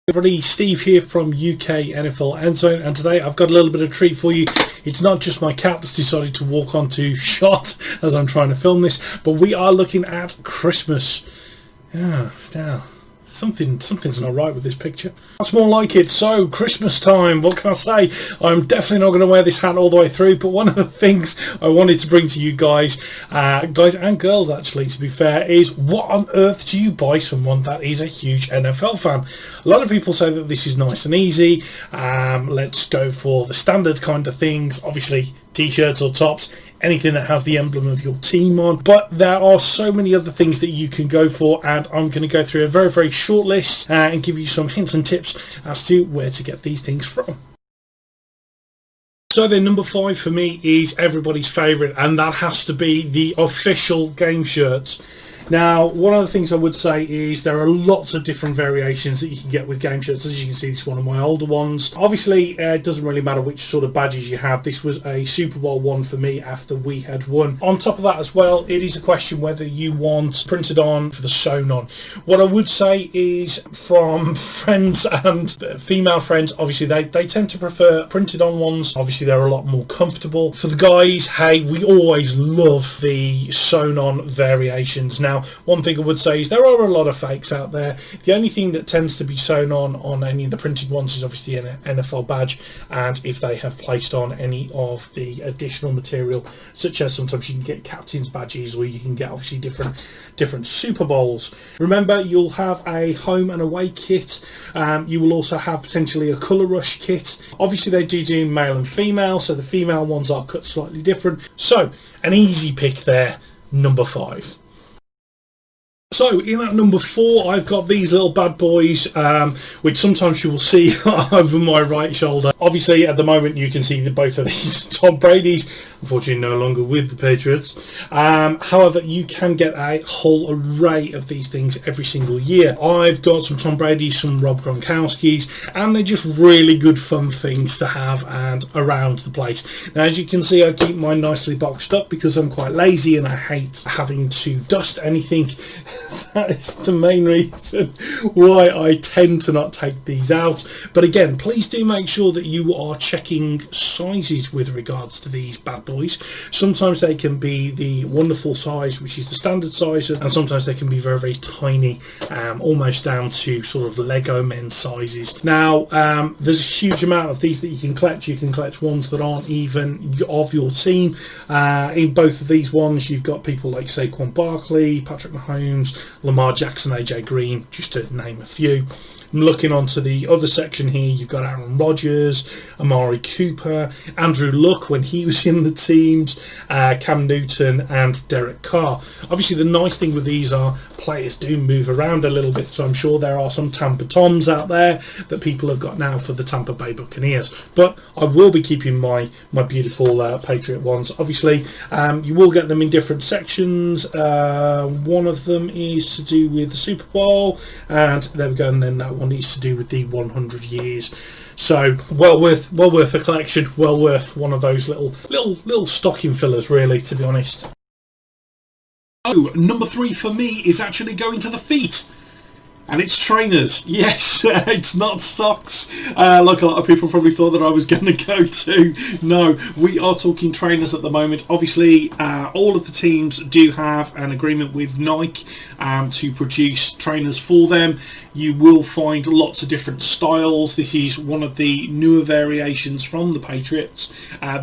Everybody, Steve here from UK NFL Endzone, and today I've got a little bit of treat for you. It's not just my cat that's decided to walk onto shot as I'm trying to film this, but we are looking at Christmas. Yeah, now something's not right with this picture. That's more like it. So, Christmas time, what can I say? I'm definitely not going to wear this hat all the way through, but one of the things I wanted to bring to you guys and girls actually, to be fair, is what on earth do you buy someone that is a huge NFL fan? A lot of people say that this is nice and easy. Let's go for the standard kind of things, obviously t-shirts or tops, anything that has the emblem of your team on, but there are so many other things that you can go for, and I'm going to go through a very short list and give you some hints and tips as to where to get these things from. So then, number 5 for me is everybody's favourite, and that has to be the official game shirts. Now, one of the things I would say is there are lots of different variations that you can get with game shirts. As you can see, this is one of my older ones. Obviously, it doesn't really matter which sort of badges you have. This was a Super Bowl one for me after we had won. On top of that as well, it is a question whether you want printed on for the sewn on. What I would say is, from friends and female friends, obviously they tend to prefer printed on ones. Obviously, they're a lot more comfortable. For the guys, hey, we always love the sewn on variations. Now, one thing I would say is there are a lot of fakes out there. The only thing that tends to be sewn on any of the printed ones is obviously an NFL badge, and if they have placed on any of the additional material, such as sometimes you can get captain's badges, or you can get obviously different Super Bowls. Remember, you'll have a home and away kit. You will also have potentially a colour rush kit. Obviously, they do male and female, so the female ones are cut slightly different. So, an easy pick there, number 5. So in at number 4, I've got these little bad boys, which sometimes you will see over my right shoulder. Obviously, at the moment, you can see that both of these Tom Brady's, unfortunately no longer with the Patriots. However, you can get a whole array of these things every single year. I've got some Tom Brady's, some Rob Gronkowski's, and they're just really good fun things to have and around the place. Now, as you can see, I keep mine nicely boxed up because I'm quite lazy and I hate having to dust anything. That is the main reason why I tend to not take these out. But again, please do make sure that you are checking sizes with regards to these bad boys. Sometimes they can be the wonderful size, which is the standard size, and sometimes they can be very tiny, almost down to sort of Lego men sizes. Now, there's a huge amount of these that you can collect. You can collect ones that aren't even of your team. In both of these ones, you've got people like Saquon Barkley, Patrick Mahomes, Lamar Jackson, AJ Green, just to name a few. I'm looking onto the other section here. You've got Aaron Rodgers, Amari Cooper, Andrew Luck when he was in the teams, Cam Newton and Derek Carr. Obviously, the nice thing with these are players do move around a little bit, so I'm sure there are some Tampa Toms out there that people have got now for the Tampa Bay Buccaneers. But I will be keeping my beautiful Patriot ones. Obviously, you will get them in different sections. One of them is to do with the Super Bowl, and there we go, and then that one is to do with the 100 years. So well worth a collection, well worth one of those little stocking fillers, really, to be honest. Oh, number 3 for me is actually going to the feet. And it's trainers. Yes, it's not socks, like a lot of people probably thought that I was going to go to. No, we are talking trainers at the moment. Obviously, all of the teams do have an agreement with Nike to produce trainers for them. You will find lots of different styles. This is one of the newer variations from the Patriots.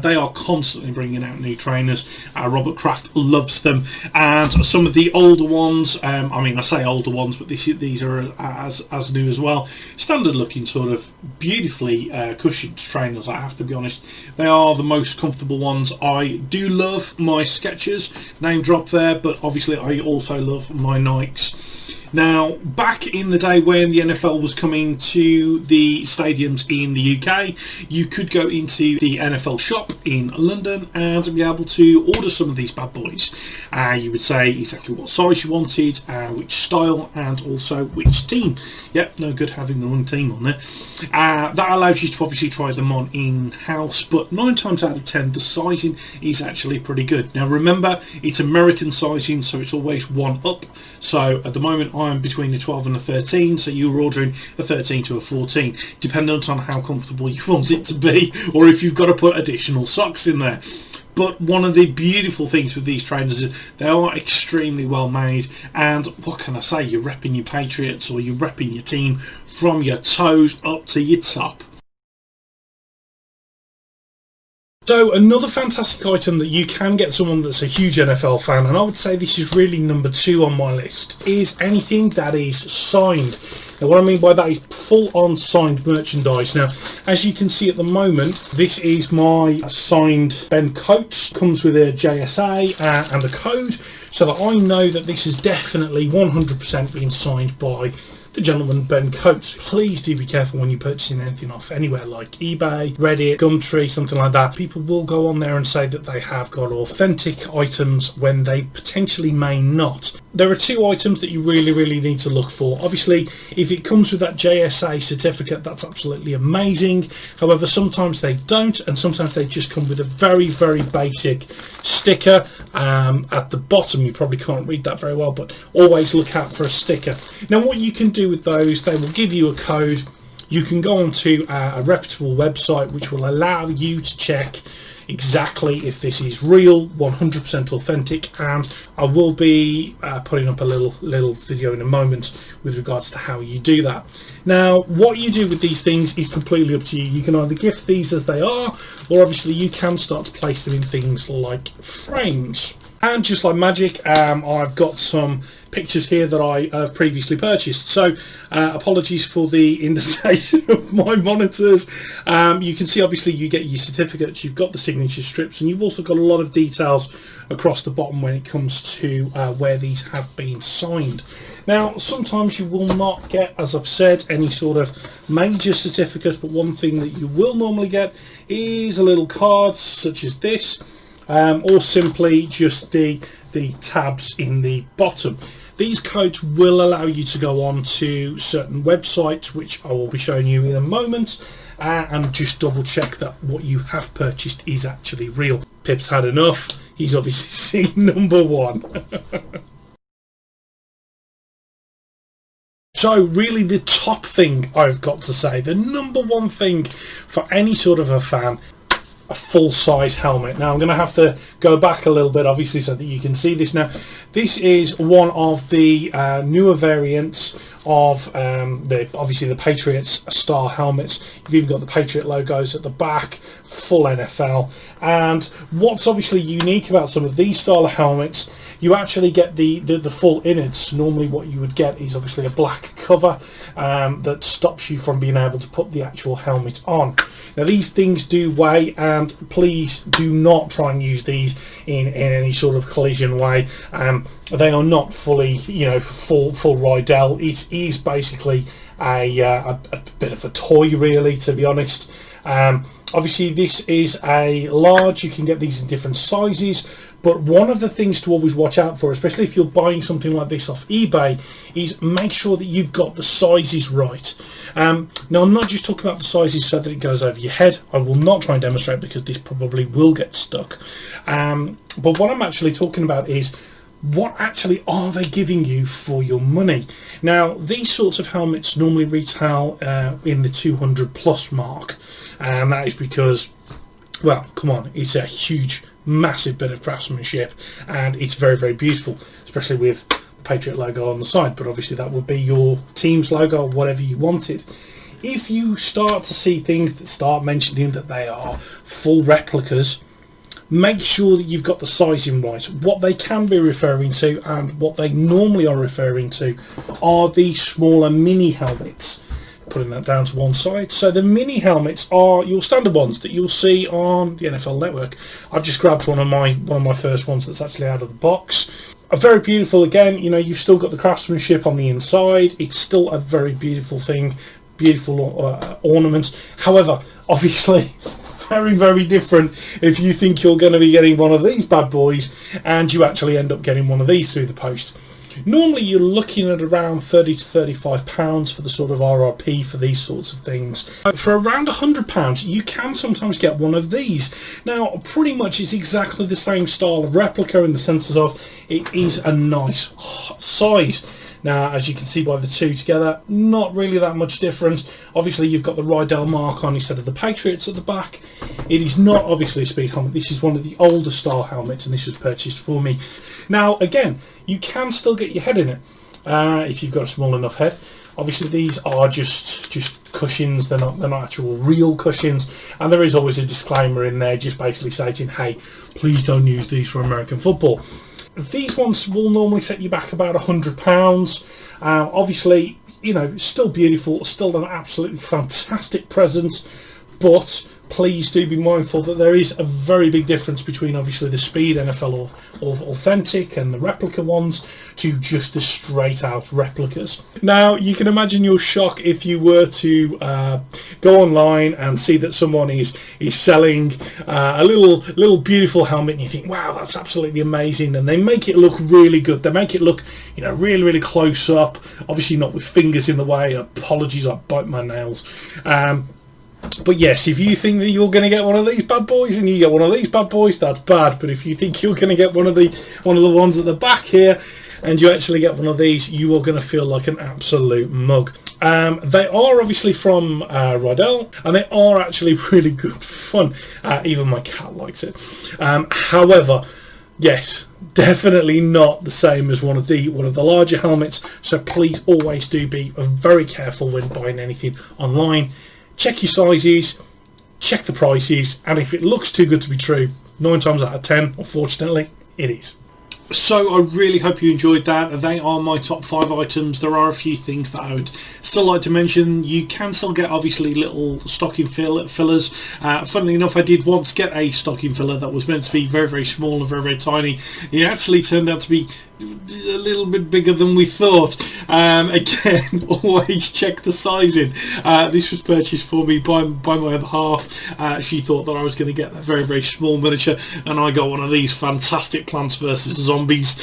They are constantly bringing out new trainers. Robert Kraft loves them. And some of the older ones, I mean, I say older ones, but these are as new as well. Standard looking, sort of beautifully cushioned trainers, I have to be honest. They are the most comfortable ones. I do love my Skechers, name drop there, but obviously I also love my Nikes. Now, back in the day when the NFL was coming to the stadiums in the UK, you could go into the NFL shop in London and be able to order some of these bad boys. You would say exactly what size you wanted, which style, and also which team. Yep, no good having the wrong team on there. That allows you to obviously try them on in-house, but 9 times out of 10 the sizing is actually pretty good. Now remember, it's American sizing, so it's always 1 up. So at the moment I'm between a 12 and a 13, so you were ordering a 13 to a 14, dependent on how comfortable you want it to be, or if you've got to put additional socks in there. But one of the beautiful things with these trainers is they are extremely well made, and what can I say, you're repping your Patriots or you're repping your team from your toes up to your top. So another fantastic item that you can get someone that's a huge NFL fan, and I would say this is really number 2 on my list, is anything that is signed. Now what I mean by that is full-on signed merchandise. Now as you can see at the moment, this is my signed Ben Coates, comes with a JSA and a code, so that I know that this is definitely 100% been signed by the gentleman Ben Coates. Please do be careful when you're purchasing anything off anywhere like eBay, Reddit, Gumtree, something like that. People will go on there and say that they have got authentic items when they potentially may not. There are 2 items that you really need to look for. Obviously, if it comes with that JSA certificate, that's absolutely amazing. However, sometimes they don't, and sometimes they just come with a very basic sticker at the bottom. You probably can't read that very well, but always look out for a sticker. Now what you can do with those, they will give you a code. You can go onto a reputable website which will allow you to check exactly if this is real, 100% authentic, and I will be putting up a little video in a moment with regards to how you do that. Now what you do with these things is completely up to you. You can either gift these as they are, or obviously you can start to place them in things like frames. And just like magic, I've got some pictures here that I have previously purchased. So apologies for the indentation of my monitors. You can see obviously you get your certificates, you've got the signature strips, and you've also got a lot of details across the bottom when it comes to where these have been signed. Now sometimes you will not get, as I've said, any sort of major certificates, but one thing that you will normally get is a little card such as this. Or simply just the tabs in the bottom. These codes will allow you to go on to certain websites, which I will be showing you in a moment, and just double check that what you have purchased is actually real. Pip's had enough. He's obviously seen number 1. So really the top thing I've got to say, the number 1 thing for any sort of a fan, a full-size helmet. Now I'm going to have to go back a little bit obviously so that you can see this. Now this is one of the newer variants of obviously the Patriots style helmets. You've even got the Patriot logos at the back, full NFL. And what's obviously unique about some of these style of helmets, you actually get the full innards. Normally what you would get is obviously a black cover that stops you from being able to put the actual helmet on. Now these things do weigh, and please do not try and use these in any sort of collision way. They are not fully, full Rydell. It is basically a bit of a toy, really, to be honest. Obviously this is a large. You can get these in different sizes, but one of the things to always watch out for, especially if you're buying something like this off eBay, is make sure that you've got the sizes right. Now I'm not just talking about the sizes so that it goes over your head. I will not try and demonstrate because this probably will get stuck. But what I'm actually talking about is, what actually are they giving you for your money? Now these sorts of helmets normally retail in the 200 plus mark, and that is because, well, come on, it's a huge, massive bit of craftsmanship, and it's very beautiful, especially with the Patriot logo on the side. But obviously that would be your team's logo or whatever you wanted. If you start to see things that start mentioning that they are full replicas, make sure that you've got the sizing right. What they can be referring to, and what they normally are referring to, are the smaller mini helmets. Putting that down to one side. So the mini helmets are your standard ones that you'll see on the NFL Network. I've just grabbed one of my first ones that's actually out of the box. Very beautiful. Again, you've still got the craftsmanship on the inside. It's still a very beautiful thing, beautiful ornaments. However, obviously, very different if you think you're going to be getting one of these bad boys and you actually end up getting one of these through the post. Normally you're looking at around £30 to £35 for the sort of RRP for these sorts of things. For around £100 you can sometimes get one of these. Now pretty much it's exactly the same style of replica in the sense of it is a nice size. Now, as you can see by the two together, not really that much different. Obviously, you've got the Rydell mark on instead of the Patriots at the back. It is not obviously a speed helmet. This is one of the older style helmets, and this was purchased for me. Now, again, you can still get your head in it if you've got a small enough head. Obviously, these are just cushions. They're not actual real cushions, and there is always a disclaimer in there, just basically stating, "Hey, please don't use these for American football." These ones will normally set you back about £100. Obviously, you know, still beautiful, still an absolutely fantastic present, but please do be mindful that there is a very big difference between obviously the Speed NFL or Authentic and the replica ones to just the straight out replicas. Now, you can imagine your shock if you were to go online and see that someone is selling a little beautiful helmet, and you think, wow, that's absolutely amazing, and they make it look really good. They make it look, you know, really close up, obviously not with fingers in the way. Apologies, I bite my nails. But yes, if you think that you're going to get one of these bad boys and you get one of these bad boys, that's bad. But if you think you're going to get one of the ones at the back here, and you actually get one of these, you are going to feel like an absolute mug. They are obviously from Rydell, and they are actually really good fun. Even my cat likes it. However, yes, definitely not the same as one of the larger helmets. So please always do be very careful when buying anything online. Check your sizes, check the prices, and if it looks too good to be true, 9 times out of 10, unfortunately, it is. So I really hope you enjoyed that. They are my top 5 items. There are a few things that I would still like to mention. You can still get obviously little stocking fillers. Funnily enough, I did once get a stocking filler that was meant to be very small and very tiny. It actually turned out to be a little bit bigger than we thought. Again, always check the sizing. This was purchased for me by my other half. She thought that I was going to get a very small miniature, and I got one of these fantastic Plants vs Zombies,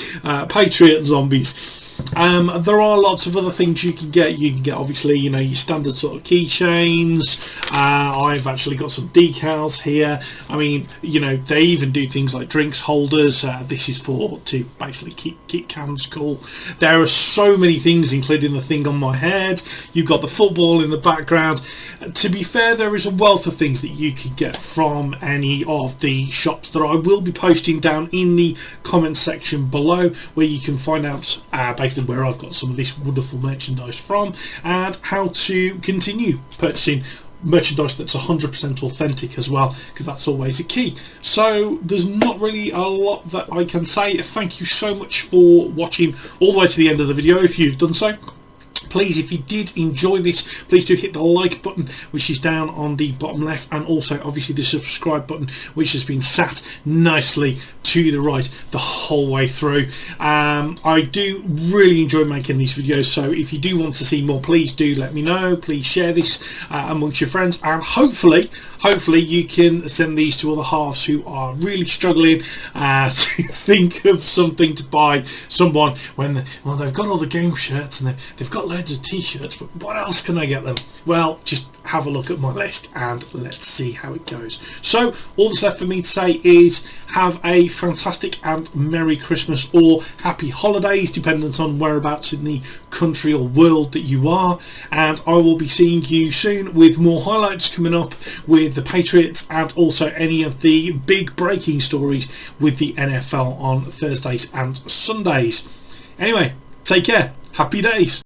Patriot Zombies. There are lots of other things you can get. You can get obviously, you know, your standard sort of keychains. I've actually got some decals here. I mean, you know, they even do things like drinks holders. This is to basically keep cans cool. There are so many things, including the thing on my head. You've got the football in the background. To be fair, there is a wealth of things that you can get from any of the shops that I will be posting down in the comments section below, where you can find out basically where I've got some of this wonderful merchandise from and how to continue purchasing merchandise that's 100% authentic as well, because that's always a key. So there's not really a lot that I can say. Thank you so much for watching all the way to the end of the video. If you've done so, please, if you did enjoy this, please do hit the like button, which is down on the bottom left, and also obviously the subscribe button, which has been sat nicely to the right the whole way through. I do really enjoy making these videos, so if you do want to see more, please do let me know. Please share this amongst your friends, and hopefully you can send these to other halves who are really struggling to think of something to buy someone when they've got all the game shirts and they've got loads of t-shirts, but what else can I get them? Well, just have a look at my list and let's see how it goes. So all that's left for me to say is have a fantastic and Merry Christmas or Happy Holidays, dependent on whereabouts in the country or world that you are, and I will be seeing you soon with more highlights coming up with the Patriots and also any of the big breaking stories with the NFL on Thursdays and Sundays. Anyway, take care. Happy days.